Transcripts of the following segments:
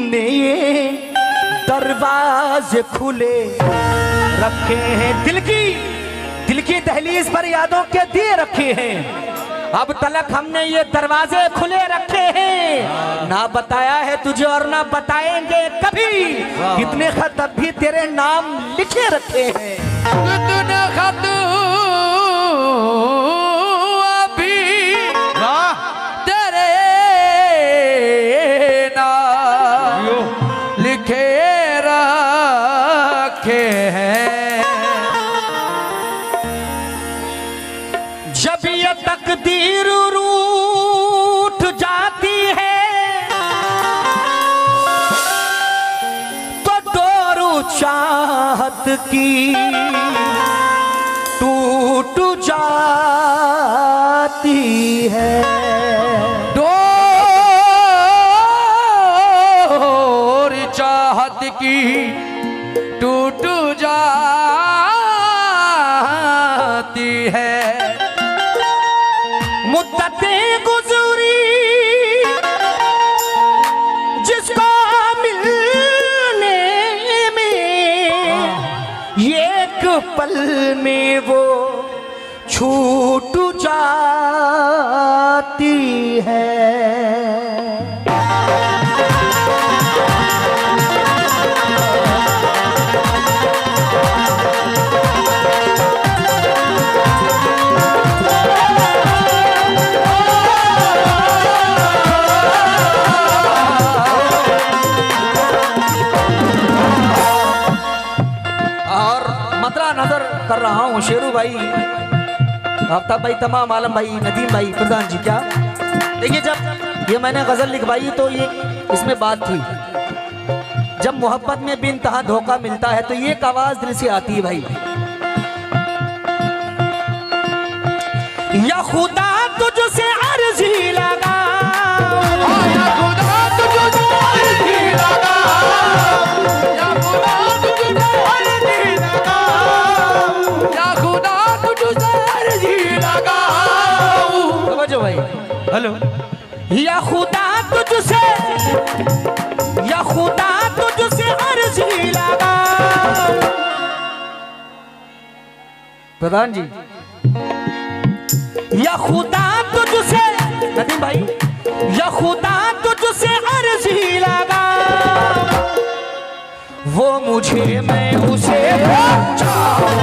हमने ये दरवाजे खुले रखे हैं, दिल की दहलीज पर यादों के दिए रखे हैं। अब तलक हमने ये दरवाजे खुले रखे हैं, ना बताया है तुझे और ना बताएंगे कभी। कितने खत अब भी तेरे नाम लिखे रखे हैं, कितने खत अभी तेरे नाम लिखे रखे हैं। जब ये तकदीर रूठ जाती है तो डोरू चाहत की टूट जाती है। डोर चाहत की टूट जाती है। मुद्दतें गुजरी जिसको मिलने में, एक पल में वो छूट जाती है। नजर कर रहा हूँ शेरू भाई, आफ्ताब भाई, तमाम आलम भाई, नदीम भाई, प्रधान जी। क्या देखिए, जब ये मैंने गजल लिखवाई तो ये इसमें बात थी, जब मोहब्बत में बेइंतहा धोखा मिलता है तो ये एक आवाज दिल से आती है भाई, या खुदा तुझसे अर्जी लगा, या खुदा तुझसे अर्जी लगा, या खुदा तुझसे अर्जी लगा, या खुदा तुझसे अर्जी लगा। समझो भाई, हेलो, या खुदा तुझसे अर्जी लगा। प्रधान जी, या खुदा तुझसे, नदीम भाई, या खुदा तुझसे अर्जी लगा, वो मुझे मैं उसे भूल जाऊं,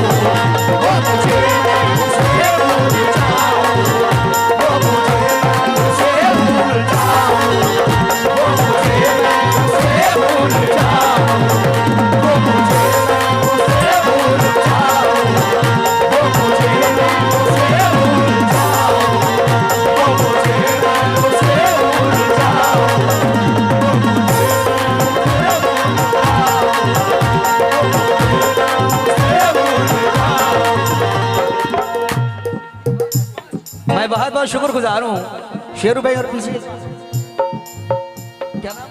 वो मुझे मैं उसे भूल जाऊं, वो मुझे मैं उसे भूल जाऊं, वो मुझे मैं उसे भूल जाऊं, वो मुझे मैं उसे भूल जाऊं, वो मुझे मैं उसे भूल जाऊं, वो मुझे मैं उसे भूल जाऊं। मैं बहुत बहुत शुक्रगुजार हूँ शेरू भाई और पीछे क्या नाम,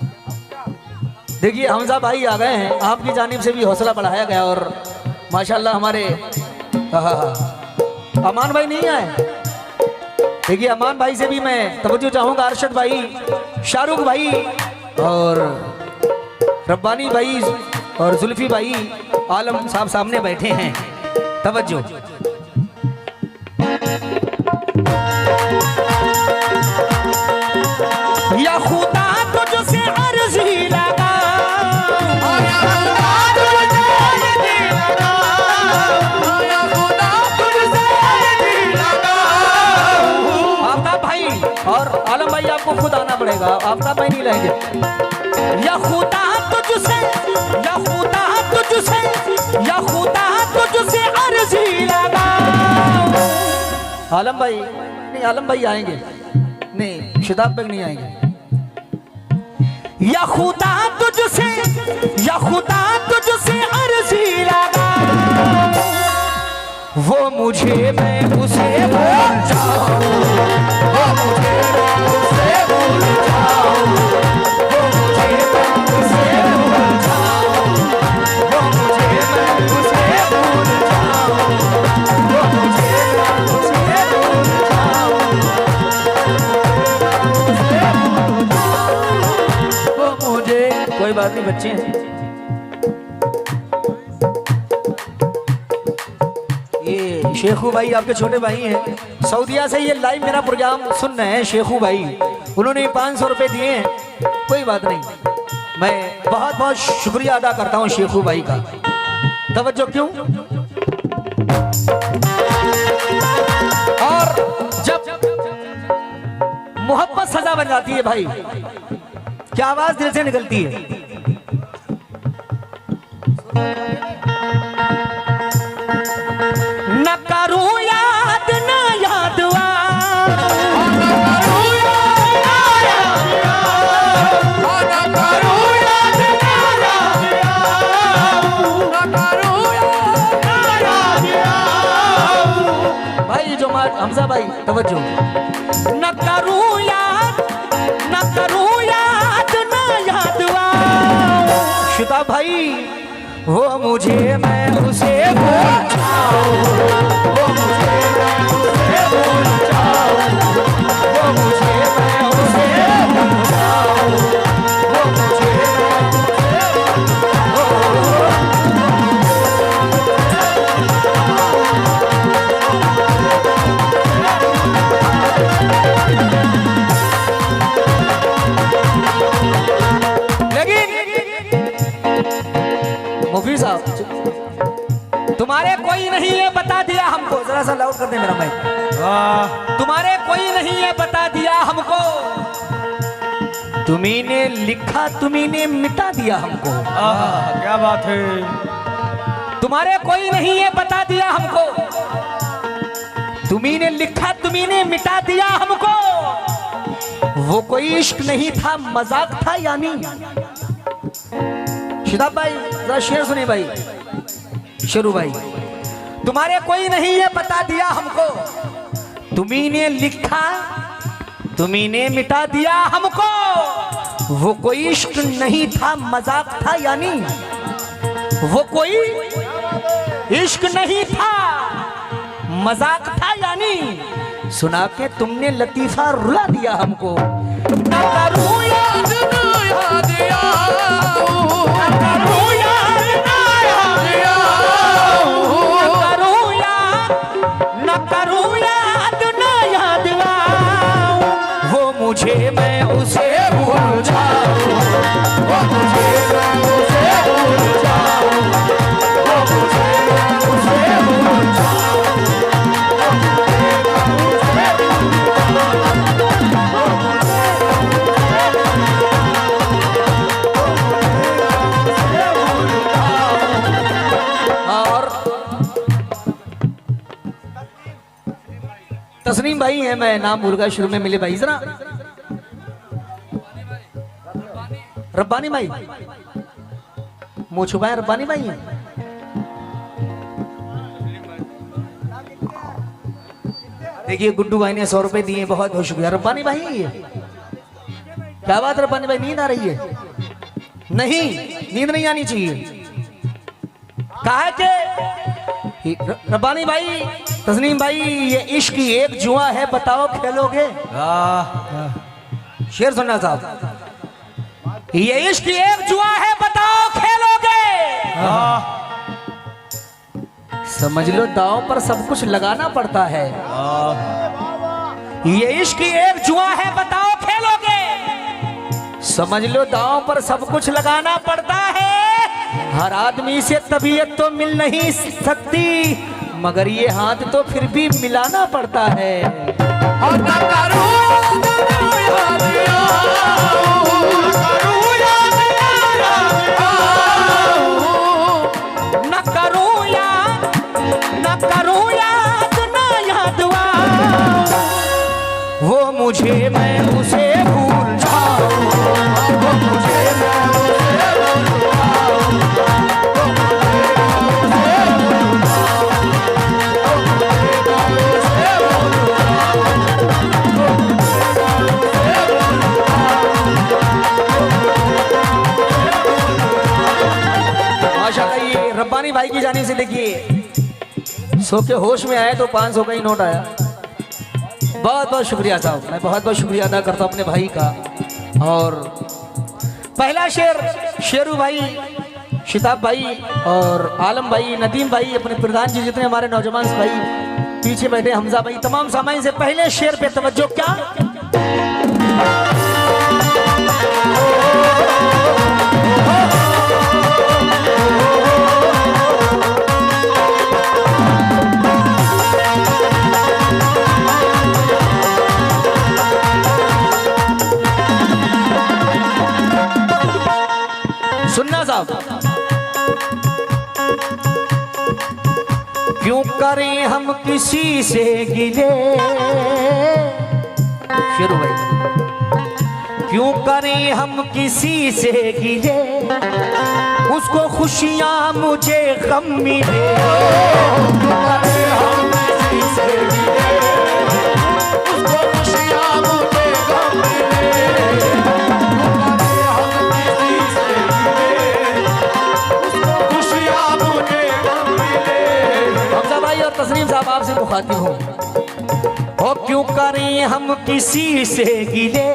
देखिए हमजा भाई आ गए हैं, आपकी जानिब से भी हौसला बढ़ाया गया और माशाल्लाह हमारे अमान भाई नहीं आए। देखिए अमान भाई से भी मैं तवज्जो चाहूँगा, अरशद भाई, शाहरुख भाई और रब्बानी भाई और जुल्फी भाई, आलम साहब सामने बैठे हैं, तवज्जो। या खुदा तुझसे अर्जी लगा, या खुदा तुझसे अर्जी लगा, या खुदा तुझसे अर्जी लगा। आफ्ताब भाई और आलम भाई आपको खुद आना पड़ेगा, आफ्ताब भाई नहीं लाएंगे। या खुदा तुझसे, या खुदा तुझसे, या खुदा तुझसे अर्जी लगा। आलम भाई नहीं, आलम भाई आएंगे नहीं, शिदाब बेग नहीं आएंगे। या खुदा तुझसे, या खुदा तुझसे अर्जी लगा, वो मुझे मैं उसे भूल जाऊं, वो मुझे मैं उसे भूल जाऊं, वो मुझे मैं उसे भूल जाऊं, वो मुझे मैं उसे भूल जाऊं, वो मुझे मैं उसे भूल जाऊं, वो मुझे कोई बात नहीं, बच्चे हैं। ये शेखू भाई आपके छोटे भाई हैं, सऊदीया से ये लाइव मेरा प्रोग्राम सुन रहे हैं। शेखू भाई उन्होंने 500 रुपए दिए हैं। कोई बात नहीं, मैं बहुत बहुत शुक्रिया अदा करता हूँ शेखू भाई का। तवज्जो क्यों? और जब मोहब्बत सजा बन जाती है भाई, क्या आवाज दिल से निकलती है। न करूं याद न याद भाई जो हमजा भाई तवज्जो। न करूं याद न करूं याद न याद शुदा भाई वो मुझे मैं उसे भूल जाऊं, वो मुझे मैं उसे भूल जाऊं, वो मुझे मैं उसे भूल जाऊं, वो मुझे मुफी साहब तुम्हारे कोई नहीं है बता दिया हमको, जरा सा लाउड कर दे मेरा माइक। तुम्हारे कोई नहीं है बता दिया हमको, तुम्ही ने लिखा तुम्ही ने मिटा दिया हमको। क्या बात है। तुम्हारे कोई नहीं है बता दिया हमको, तुम्ही ने लिखा तुम्ही ने मिटा दिया हमको। वो कोई इश्क नहीं था मजाक था यानी। शिदाब भाई जरा शेर सुनिए भाई, शेरू भाई। तुम्हारे कोई नहीं है बता दिया हमको, तुम्ही ने लिखा तुम्ही ने मिटा दिया हमको। वो कोई इश्क नहीं था मजाक था यानी, वो कोई इश्क नहीं था मजाक था यानी। सुना के तुमने लतीफा रुला दिया हमको। ना करूं याद ना याद मुझे मैं उसे भूल जाऊं, वो मुझे मैं उसे भूल जाऊं, वो मुझे मैं उसे भूल जाऊं, और तस्नीम भाई है, मैं नाम भूल गया शुरू में मिले भाई। जरा रब्बानी भाई मुँह छुपाए, रब्बानी भाई है। देखिए गुड्डू भाई ने 100 रुपए दिए, बहुत बहुत शुक्रिया। रब्बानी भाई है, क्या बात रब्बानी भाई, नींद आ रही है? नहीं, नींद नहीं आनी चाहिए। कहा है कि रब्बानी भाई तस्नीम भाई ये इश्क एक जुआ है बताओ खेलोगे? शेर सुनना साहब, ये इश्क एक जुआ है बताओ खेलोगे? समझ लो दांव पर सब कुछ लगाना पड़ता है। ये इश्क एक जुआ है बताओ खेलोगे? समझ लो दांव पर सब कुछ लगाना पड़ता है। हर आदमी से तबीयत तो मिल नहीं सकती, मगर ये हाथ तो फिर भी मिलाना पड़ता है। और ना करूं मुझे मैं उसे भूल जाऊं, वो मुझे मैं उसे भूल जाऊं, वो मुझे मैं उसे भूल जाऊं। माशाल्लाह ये रब्बानी भाई की जाने से देखिए सो के होश में आए तो 500 का ही नोट आया। बहुत बहुत शुक्रिया साहब, मैं बहुत बहुत शुक्रिया अदा करता हूँ अपने भाई का। और पहला शेर शेरू भाई, शिताब भाई और आलम भाई, नदीम भाई, अपने प्रधान जी, जितने हमारे नौजवान भाई पीछे बैठे, हमजा भाई, तमाम सामाइन से पहले शेर पे तवज्जो। क्या सुनना साहब, क्यों करें हम किसी से गिले, शेरू भाई, क्यों करें हम किसी से गिले, उसको खुशियां मुझे गम मिले। क्यों करें हम किसी से गिले, उसको खुशियां मुझे गम मिले। तस्लीम साहब आपसे मुखातिब हूँ। और क्यों करें हम किसी से गिले,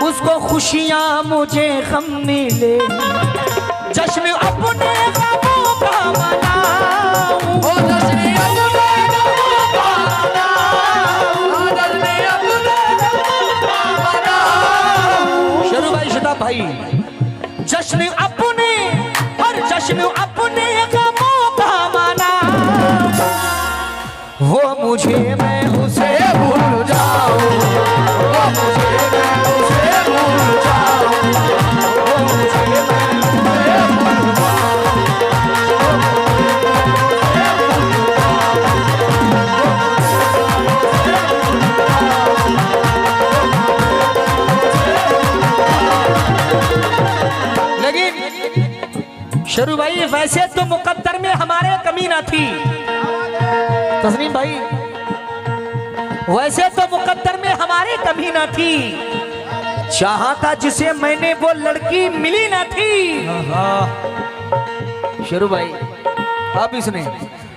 उसको खुशियां मुझे गम मिले। जश्न अपने गमों का मनाऊं, जश्न अपने गमों का मनाऊं, जश्न अपने गमों का मनाऊं। शेरू भाई, शिताब भाई, जश्न अपने और जश्न अपने गमों का मनाऊं, वो मुझे मैं उसे भूल जाऊं, वो मुझे मैं उसे भूल जाऊं, वो मुझे मैं उसे भूल जाऊं, लेकिन शेरू भाई, वैसे तो मुकद्दर में हमारे कमी ना थी। तस्लीम भाई, वैसे तो मुकद्दर में हमारी कमी ना थी, चाहा था जिसे मैंने वो लड़की मिली ना थी। शेरू भाई आप भी सुने,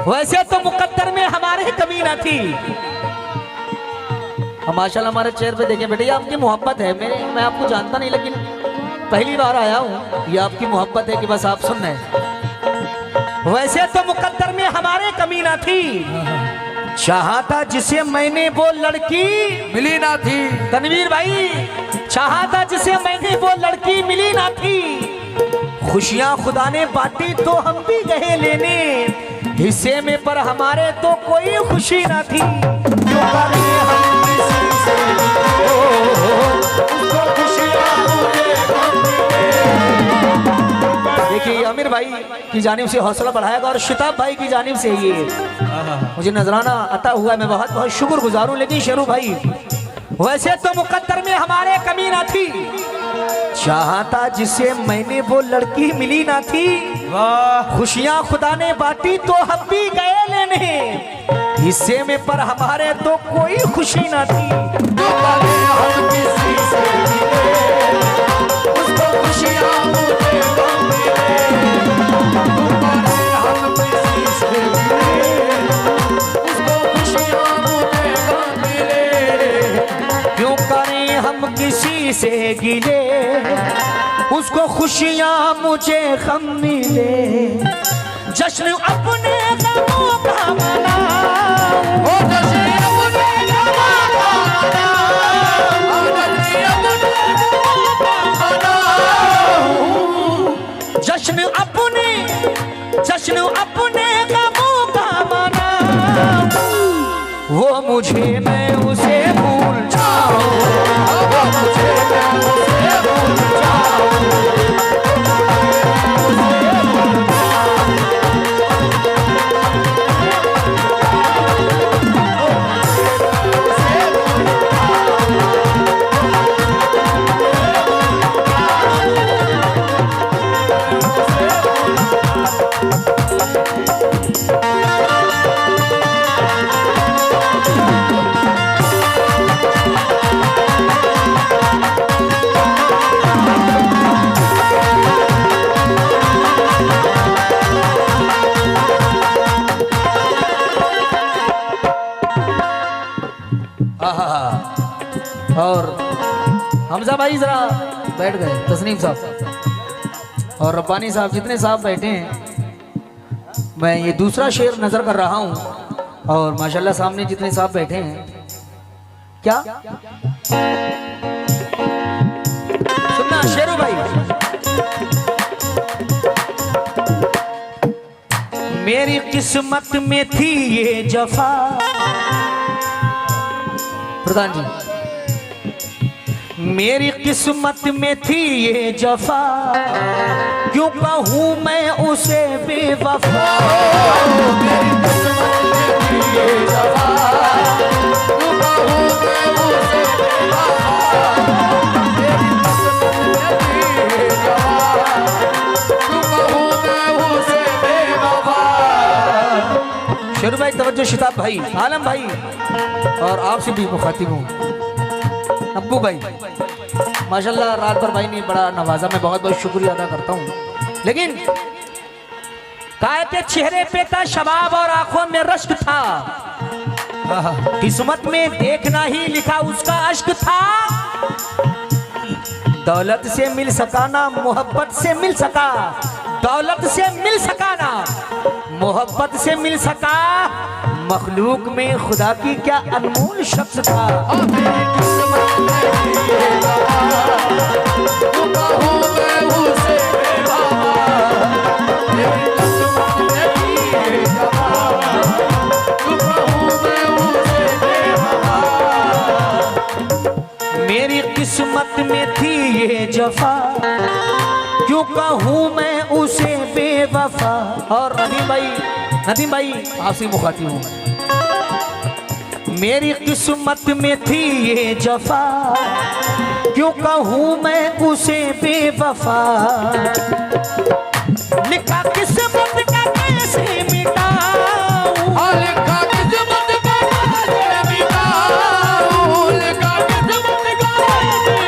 वैसे तो मुकद्दर में हमारी कमी ना थी। हम माशाल्लाह हमारे चेहरे पे देखें बेटे, ये आपकी मोहब्बत है। मैं आपको जानता नहीं, लेकिन पहली बार आया हूँ। ये आपकी मोहब्बत है कि बस आप सुन रहे हैं। वैसे तो मुकद्दर में हमारे कमी ना थी, चाहा था जिसे मैंने वो लड़की मिली ना थी। तनवीर भाई, चाहा था जिसे मैंने वो लड़की मिली ना थी। खुशियां खुदा ने बांटी तो हम भी गए लेने, हिस्से में पर हमारे तो कोई खुशी ना थी। क्यों करें हम किसी से, उसको खुशियां मुझे गम मिले। देखिए आमिर भाई की जानिब से हौसला बढ़ाएगा और शिताब भाई की जानिब से ये मुझे नजराना अता हुआ, मैं बहुत बहुत शुक्रगुजार हूं। लेकिन शेरू भाई, वैसे तो मुकद्दर में हमारे कमी ना थी, चाहता जिसे मैंने वो लड़की मिली ना थी। खुशियां खुदा ने बांटी तो हम भी गए लेने, हिस्से में पर हमारे तो कोई खुशी ना थी। हम किसी से मिले, उसको खुशियां मुझे गम मिले। हम किसी से मिले, उसको खुशियां मुझे गम मिले। क्यों करें हम किसी से गिले, उसको खुशियां मुझे गम मिले। जश्न अपने गमों का मनाऊं, ओ जश्न अपने गमों का मनाऊं, जश्न अपने गमों का मनाऊं। जश्न अपने गमों का मनाऊं, वो मुझे मैं उसे भूल जाऊं, वो मुझे मैं उसे भूल जाऊं। और हमजा भाई जरा बैठ गए, तस्नीम साहब और रब्बानी साहब, जितने साहब बैठे हैं, मैं ये दूसरा शेर नजर कर रहा हूं। और माशाल्लाह सामने जितने साहब बैठे हैं, क्या सुनना शेरू भाई। मेरी किस्मत में थी ये जफा, प्रधान जी, मेरी किस्मत में थी ये जफा, क्यों कहूँ मैं उसे बेवफा। मेरी किस्मत में थी ये जफा, क्यों कहूँ मैं उसे बेवफा। मेरी किस्मत में थी ये जफा, क्यों कहूँ मैं उसे बेवफा। शेरू भाई तवज्जो, शिताब भाई, आलम भाई और आपसे भी मुखातिब हूँ, अब्बू भाई। माशाल्लाह रात भर भाई ने बड़ा नवाजा, मैं बहुत बहुत शुक्रिया अदा करता हूँ। लेकिन काय के चेहरे पे था शबाब और आंखों में रश्क था, किस्मत में देखना ही लिखा उसका अश्क था। दौलत से मिल सका ना मोहब्बत से मिल सका, दौलत से मिल सका ना मोहब्बत से मिल सका, मखलूक में खुदा की क्या अनमोल शख्स था। मेरी किस्मत में ये जफा, क्यों कहूँ मैं उसे बेवफा। मेरी किस्मत में ये जफा, क्यों कहूँ मैं उसे बेवफा। मेरी किस्मत में थी ये जफा, क्यों कहूँ मैं उसे बेवफा। और नदीम भाई आपसे मुखातिब हूँ। मेरी किस्मत में थी ये जफा, क्यों कहूँ मैं उसे बेवफा। लिखा किस्मत का कैसे मिटाऊं, लिखा किस्मत का कैसे मिटाऊं, लिखा किस्मत का कैसे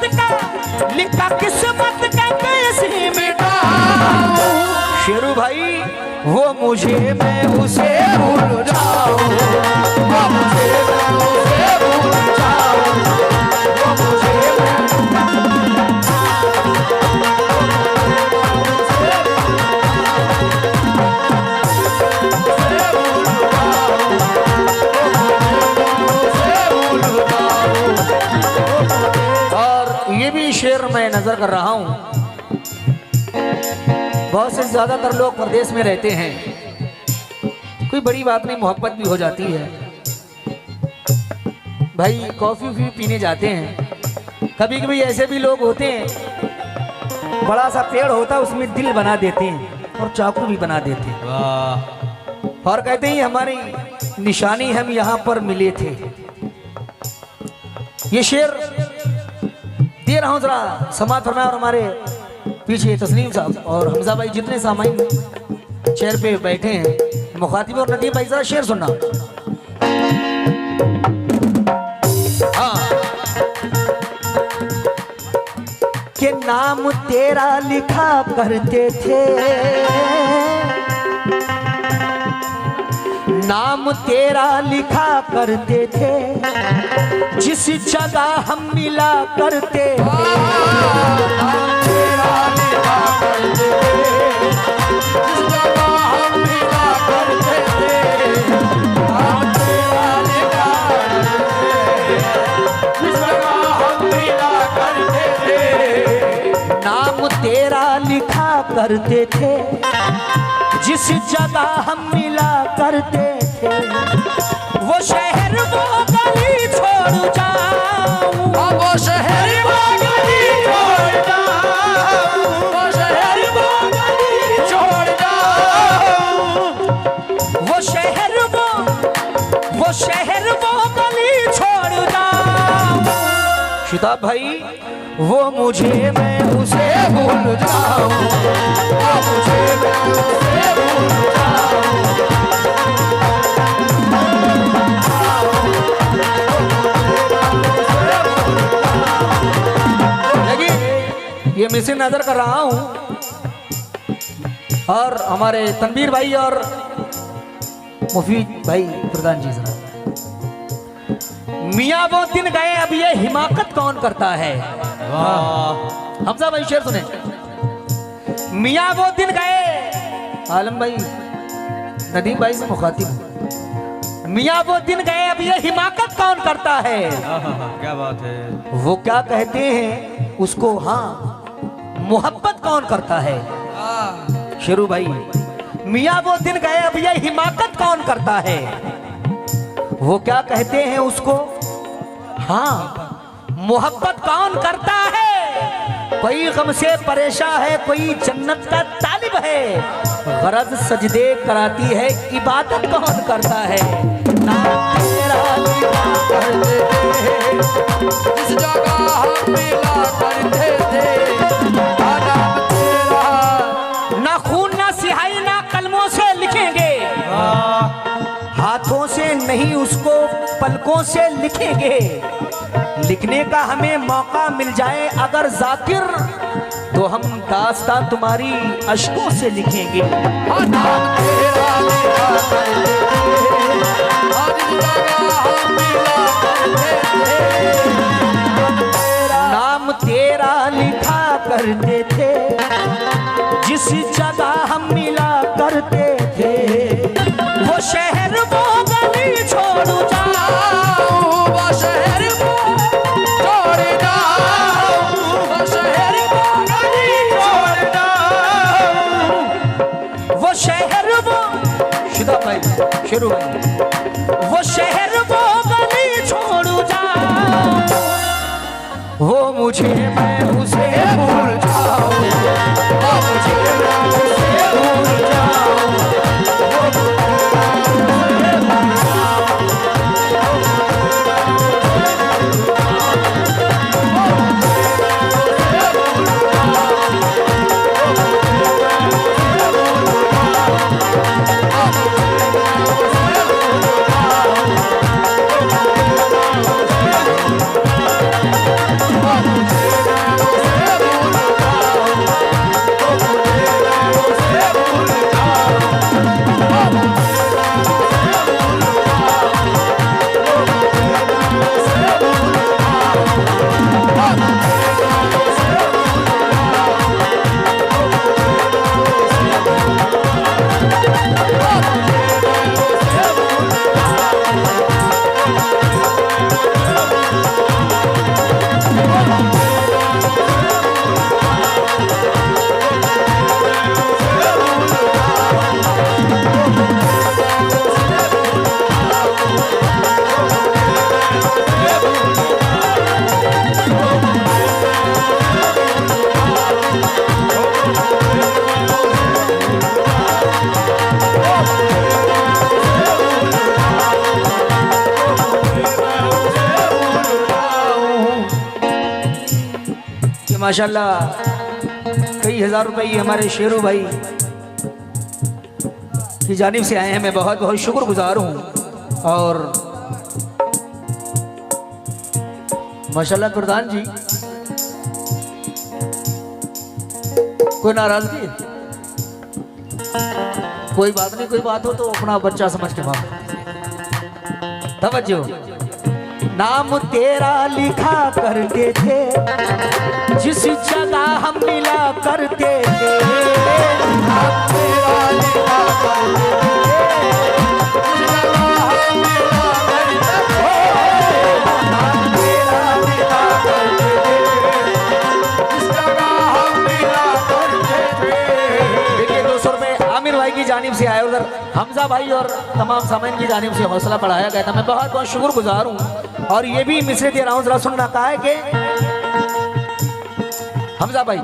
मिटाऊं, लिखा किस्मत का कैसे मिटाऊं। शेरू भाई वो मुझे मैं उसे भूल जाऊं, वो मुझे मैं उसे भूल जाऊं, वो मुझे और ये भी शेर मैं नजर कर रहा हूँ। बहुत से ज़्यादातर लोग प्रदेश में रहते हैं, कोई बड़ी बात नहीं, मोहब्बत भी हो जाती है भाई, कॉफ़ी भी पीने जाते हैं। कभी कभी ऐसे भी लोग होते हैं, बड़ा सा पेड़ होता है उसमें दिल बना देते हैं और चाकू भी बना देते हैं, वाह, और कहते हैं हमारी निशानी, हम यहाँ पर मिले थे। ये शेर दे रहा हूँ, जरा समात फरमाए। और हमारे पीछे तस्लीम साहब और हमजा भाई जितने सामाइन चेयर पे बैठे हैं, मुखातिब और नदीम भाई, जरा शेर सुनना। हाँ, के नाम तेरा लिखा करते थे, नाम तेरा लिखा करते थे, जिस जगह हम मिला करते थे। नाम तेरा लिखा करते थे, जिस जगह हम मिला करते थे। नाम तेरा लिखा करते थे, जिस जगह हम मिला करते थे। नाम तेरा लिखा करते थे, जिस जगह हम मिला करते थे। वो शहर वो गली छोड़ जाऊं, वो शहर वो गली छोड़ जाऊं, वो शहर वो गली छोड़ जाऊं, वो शहर वो गली छोड़ जाऊं। शिताब भाई वो मुझे मैं उसे भूल जाऊं, वो मुझे मैं उसे भूल जाऊं। लेकिन ये मिसिंग नजर कर रहा हूं, और हमारे तनवीर भाई और मुफीद भाई प्रधान जी, जरा मियाँ वो दिन गए अब ये हिमाकत कौन करता है। वाह हमजा भाई शेर सुने। मियाँ वो दिन गए, आलम भाई नदीम भाई से मुखातिब हूं। मियाँ वो दिन गए अब ये हिमाकत कौन करता है। क्या बात है। वो क्या कहते हैं उसको, हाँ मोहब्बत कौन करता है। शेरू भाई, मियाँ वो दिन गए अब ये हिमाकत कौन करता है। वो क्या कहते हैं उसको, हाँ मोहब्बत कौन करता है। कोई गम से परेशान है, कोई जन्नत का तालिब है, गरज सजदे कराती है, इबादत कौन करता है। नाम तेरा लिखा करते थे, जिस जगह हम मिला करते थे, नाम तेरा। ना खून ना सिहाई ना कलमों से लिखेंगे, हाथों से नहीं उसको पलकों से लिखेंगे। लिखने का हमें मौका मिल जाए अगर जाकिर, तो हम दास्तान तुम्हारी अश्कों से लिखेंगे। नाम तेरा लिखा करते थे, हर जगह हम मिला करते थे। नाम तेरा लिखा करते थे, जिस जगह हम मिला करते थे, वो शहर वो गली छोड़ जाओ, वो शहर को छोड़ जाओ, वो शहर को गली छोड़ जाओ। वो शहर वो शुदा भाई शुरू भाई, वो शहर वो गली छोड़ जाओ, वो मुझे मैं उसे भूल जाऊं, वो मुझे मैं उसे भूल जाऊं, माशाल्लाह कई हजार रुपए ये हमारे शेरू भाई की जानिब से आए हैं। मैं बहुत बहुत शुक्रगुजार हूँ। और माशाल्लाह प्रधान जी, कोई नाराजगी है? कोई बात नहीं, कोई बात हो तो अपना बच्चा समझ के माफ। तवज्जो। नाम तेरा लिखा करते थे, जिस जगह हम मिला करते थे, नाम तेरा लिखा करते थे, जिस जगह हम मिला करते थे। नाम तेरा लिखा करते थे, जिस जगह हम मिला करते थे। देखिए 200 रुपए आमिर भाई की जानिब से आए, उधर हमजा भाई और तमाम सामान की जानिब से हौसला बढ़ाया गया था। मैं बहुत बहुत शुक्रगुजार हूँ। और ये भी मिसरे दे रहा हूँ, जरा सुनना। कहा है कि हमजा भाई,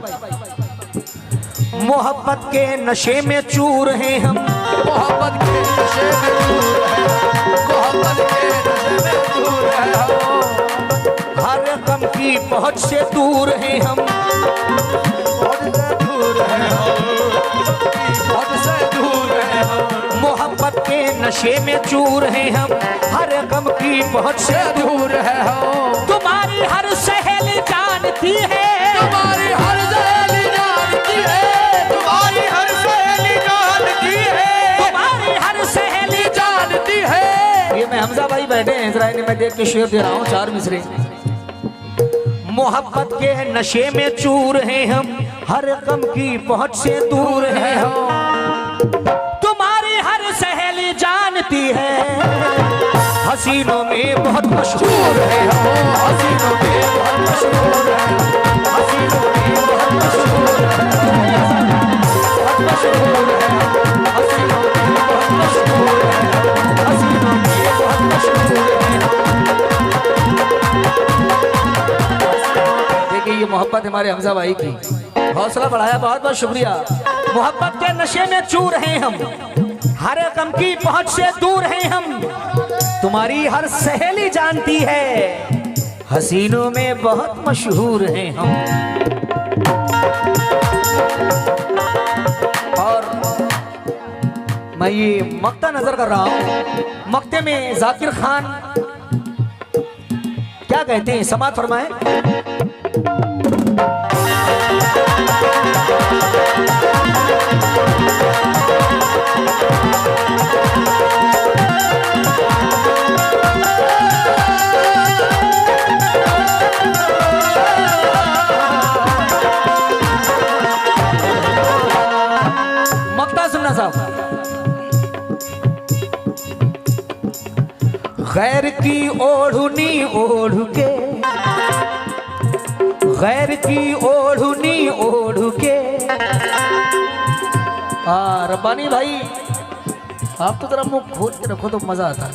मोहब्बत के नशे में चूर हैं हम, मोहब्बत के नशे में दूर है, मोहब्बत के नशे में दूर है हम। हर गम की पहुंच से दूर हैं हम, बहुत से दूर है हम, बहुत से दूर है हम। मोहब्बत के नशे में चूर हैं हम, हर गम की पहुंच से दूर है हम। तुम्हारी हर सहेली जानती है, तुम्हारी हर सहेली जानती है, तुम्हारी हर सहेली जानती है, तुम्हारी हर सहेली जानती है। ये मैं हमजा भाई बैठे हैं इसराइल में, मैं देख के शेर दे रहा हूँ 4 मिसरे। मोहब्बत के नशे में चूर हैं हम, हर गम की पहुंच से दूर हैं हम। तुम्हारी हर सहेली जानती है, हसीनों में बहुत मशहूर है हम, हसीनों में बहुत मशहूर है, हसीनों में बहुत मशहूर है, बहुत मशहूर है, हसीनों में बहुत मशहूर है, हसीनों में बहुत मशहूर है। देखिए ये मोहब्बत हमारे हमजा भाई की, हौसला बढ़ाया, बहुत बहुत शुक्रिया। मोहब्बत के नशे में चूर हैं हम, हर गम की पहुंच से दूर हैं हम। तुम्हारी हर सहेली जानती है, हसीनों में बहुत मशहूर हैं हम। और मैं ये मक्ता नजर कर रहा हूं, मक्ते में जाकिर खान क्या कहते हैं, समात फरमाए। मक्ता सुनना साहब। गैर की ओढ़नी ओढ़ के, गैर की ओढ़नी ओढ़ के। रब्बानी भाई आप तो जरा मुंह खोल के रखो तो मजा आता।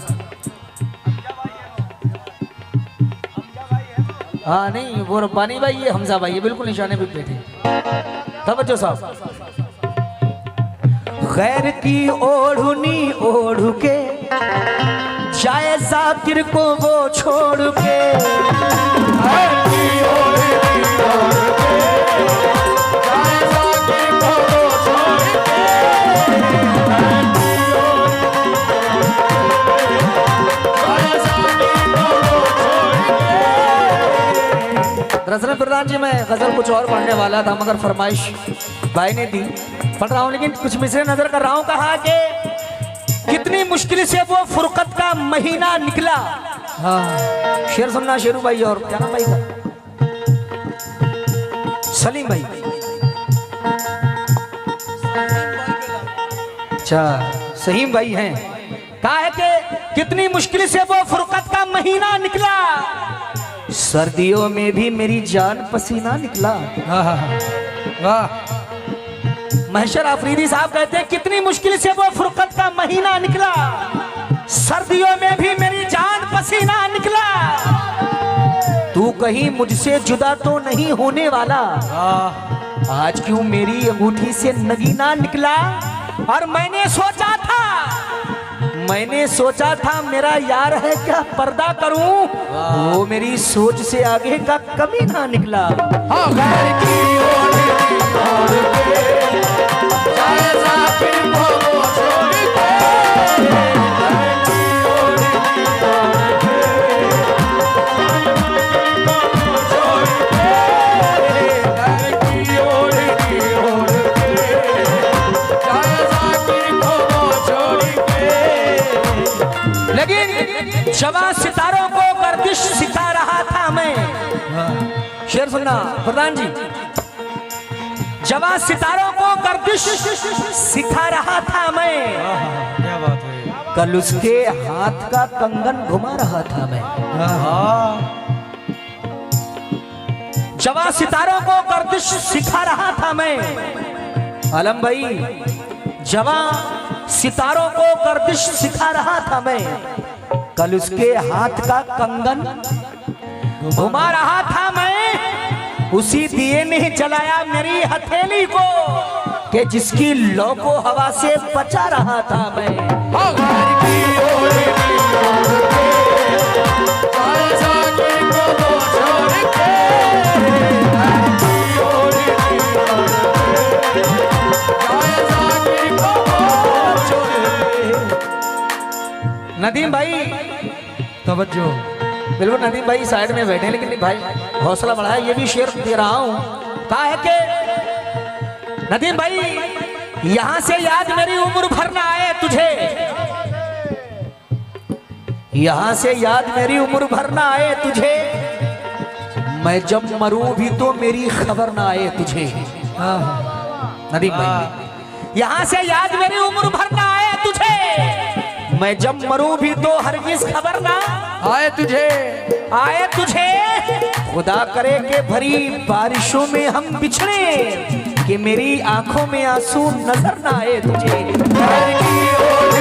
हाँ नहीं वो रब्बानी भाई, ये हमजा भाई, ये बिल्कुल निशाने पे बैठे। तवज्जो साहब। गैर की ओढ़नी ओढ़ के, जाए जाकिर को वो छोड़ के। गैर की ओढ़नी ओढ़ के, जाए जाकिर को वो छोड़ के। गैर की ओढ़नी जाए जाकिर को वो छोड़ के। दरअसल प्रधान जी मैं गजल कुछ और पढ़ने वाला था, मगर फरमाइश भाई ने दी, पढ़ रहा हूँ, लेकिन कुछ मिसरे नजर कर रहा हूँ। कहा कि कितनी मुश्किल से वो फुरकत का महीना निकला। हाँ शेर सुनना शेरू भाई। और क्या नाम भाई का, सलीम भाई। अच्छा सहीम भाई हैं। कहा है कि कितनी मुश्किल से वो फुरकत का महीना निकला, सर्दियों में भी मेरी जान पसीना निकला। वाह। महशर आफरीदी साहब कहते हैं कितनी मुश्किल से वो फुरकत का महीना निकला, सर्दियों में भी मेरी जान पसीना निकला। तू कहीं मुझसे जुदा तो नहीं होने वाला, आज क्यों मेरी अंगूठी से नगीना निकला। और मैंने सोचा था मेरा यार है क्या पर्दा करूं, वो मेरी सोच से आगे का कभी ना निकला। हाँ, गैर की ओढ़नी ओढ़ के, जाए जाकिर को वो छोड़ के। गैर की ओढ़नी ओढ़ के, छोड़ के। गैर की ओढ़नी ओढ़ के, जाए जाकिर को वो छोड़ के। लेकिन जवां सितारों को गर्दिश सिखा रहा था मैं। शेर सुनना प्रधान जी। जवां सितारों को गर्दिश सिखा रहा था मैं, क्या बात है। कल उसके हाथ का कंगन घुमा रहा था मैं। जवां सितारों को गर्दिश सिखा रहा था मैं। आलम भाई जवां सितारों को गर्दिश सिखा रहा था मैं, कल उसके हाथ का कंगन घुमा रहा था मैं। उसी दिए ने जलाया मेरी हथेली को, कि जिसकी लौ को हवा से बचा रहा था मैं। गैर की ओढ़नी ओढ़ के, जाए जाकिर को वो छोड़ के। गैर की ओढ़नी ओढ़ के, जाए जाकिर को वो छोड़ के। नदीम भाई तवज्जो। बिल्कुल नदीम भाई साइड में बैठे, लेकिन भाई हौसला बढ़ाया, ये भी शेर दे रहा हूं। कहा है कि नदीम भाई यहां से याद मेरी उम्र भर ना आए तुझे, यहाँ से याद मेरी उम्र भर ना आए तुझे, मैं जब मरूं भी तो मेरी खबर ना आए तुझे। नदीम भाई, यहाँ से याद मेरी उम्र भर ना आए तुझे, मैं जब मरूं भी तो हरगिज खबर ना आए तुझे, आए तुझे। खुदा करे के भरी बारिशों में हम बिछड़े, कि मेरी आंखों में आंसू नजर ना आए तुझे। घर की ओर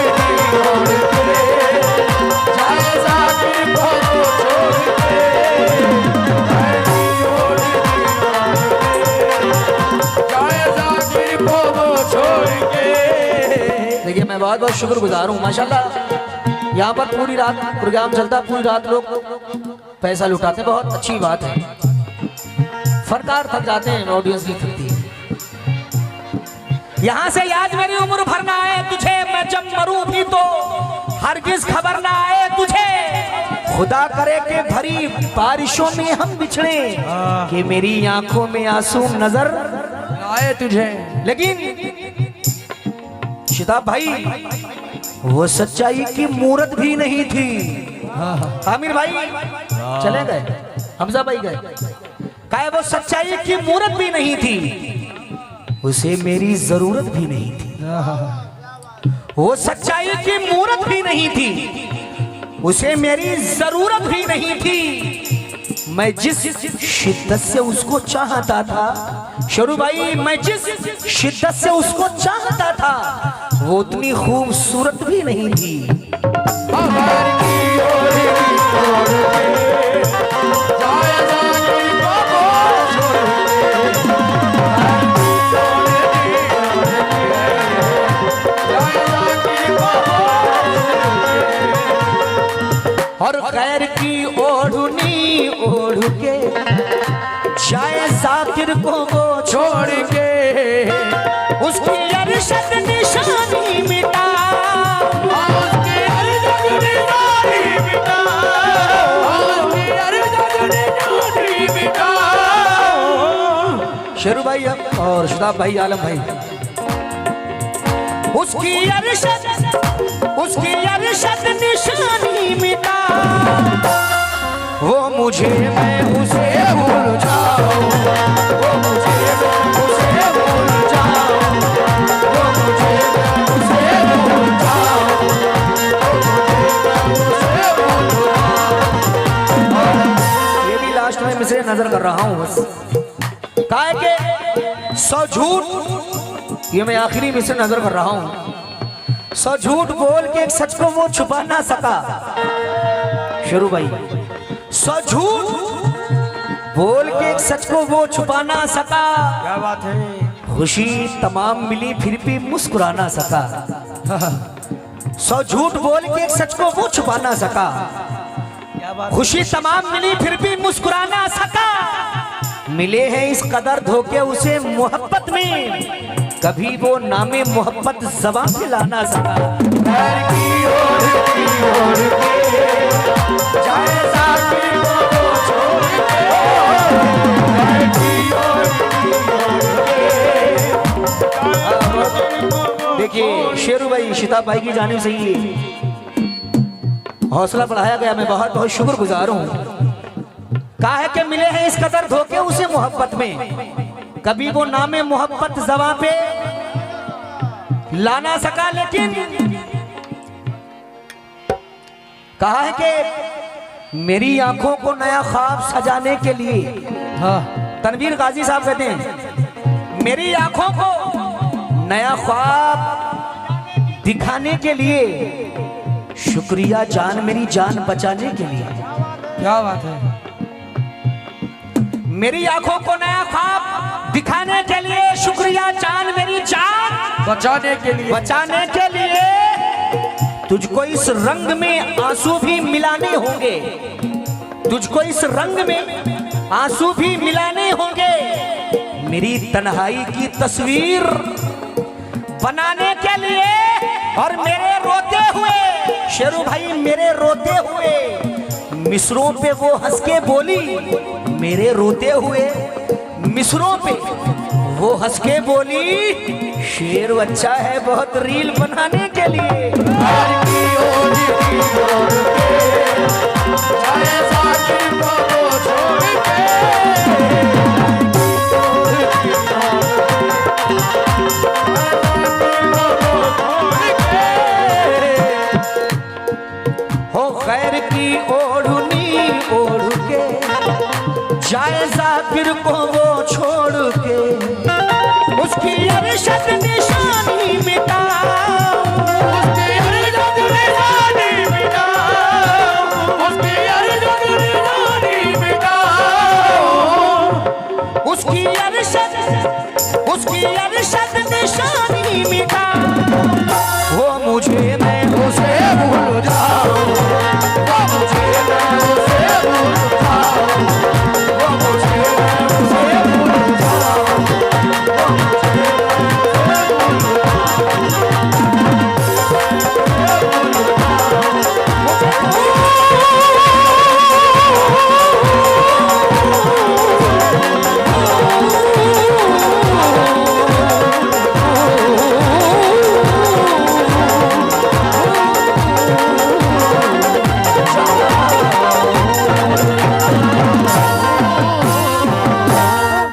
जाए जाकिर को छोड़ के, घर की ओर जाए जाकिर को छोड़ के। देखिए मैं बहुत बहुत शुक्रगुजार हूँ माशाल्लाह। यहाँ पर पूरी रात प्रोग्राम चलता, पूरी रात लोग पैसा लुटाते, बहुत अच्छी बात है। फनकार थक जाते हैं, ऑडियंस भी थकती है। यहाँ से याद मेरी उम्र भर ना आए तुझे, मैं जब मरूं भी तो हरगिज खबर ना आए तुझे। खुदा करे के भरी बारिशों में हम बिछड़े, कि मेरी आंखों में आंसू नजर आए तुझे। लेकिन शिताब भाई, वो सच्चाई की मूरत भी नहीं थी। आमिर भाई चले गए, हमजा भाई गए, कहे वो सच्चाई की मूरत भी नहीं थी, उसे मेरी जरूरत भी नहीं थी। वो सच्चाई की मूरत भी नहीं थी, उसे मेरी जरूरत भी नहीं थी। मैं जिस शिद्दत से उसको चाहता था, शरू भाई, मैं जिस शिद्दत से उसको चाहता था, वो उतनी खूबसूरत भी नहीं थी। और खैर की ओढ़नी ओढ़ के जाए जाकिर को वो छोड़ के, उसकी अरशद निशानी मिटा, उसकी अरशद निशानी मिटा, उसकी अरशद निशानी मिटा। शेरू भाई अब और शिताब भाई, आलम भाई, उसकी अरशद निशानी मिटा, वो मुझे मैं उसे भूल जाऊं, वो मुझे मैं उसे भूल जाऊं, वो मुझे मैं उसे भूल जाऊं, वो मुझे मैं उसे भूल जाऊं। ये भी लास्ट में मिसरे नजर कर रहा हूं बस, काहे के 100 झूठ, ये मैं आखिरी मिसरे नजर कर रहा हूं। 100 झूठ बोल के एक सच को वो छुपा ना सका। शुरू भाई, 100 झूठ बोल के एक सच को वो छुपा ना सका। क्या बात है। खुशी तमाम मिली फिर भी मुस्कुरा ना सका। 100 झूठ बोल के एक सच को वो छुपा ना सका। खुशी तमाम मिली फिर भी मुस्कुरा ना सका। मिले हैं इस कदर धोखे उसे मोहब्बत में, कभी वो नामे मोहब्बत ज़बान पे ला ना सका। घर की ओर जाए जाकिर को वो छोड़ के, घर की ओर देखिए शेरू भाई, शिताब भाई की जानिब से ही हौसला बढ़ाया गया। मैं बहुत बहुत शुक्रगुजार हूँ। कहा है कि मिले हैं इस कदर धोखे उसे मोहब्बत में, कभी वो नामे मोहब्बत ज़बां पे ला ना सका। लेकिन कहा है कि मेरी आंखों को नया ख्वाब सजाने के लिए, तनवीर गाजी साहब कहते हैं, मेरी आंखों को नया ख्वाब दिखाने के लिए शुक्रिया जान, मेरी जान बचाने के लिए। क्या बात है। मेरी आंखों को नया ख्वाब दिखाने के लिए शुक्रिया जान, मेरी जान बचाने के लिए, बचाने के लिए। तुझको इस रंग में आंसू भी मिलाने होंगे, तुझको इस रंग में आंसू भी मिलाने होंगे। मेरी तन्हाई की तस्वीर बनाने के लिए और मेरे रोते हुए, शेरू भाई मेरे रोते हुए मिसरों पे वो हंस के बोली, मेरे रोते हुए मिसरों पे वो हंस के बोली, शेर अच्छा है बहुत रील बनाने के लिए। को वो छोड़ के उसकी अरशद निशानी मिटाओ, उसकी अरशद निशानी मिटाओ, उसकी अरशद निशानी मिटाओ, उसकी अरशद निशानी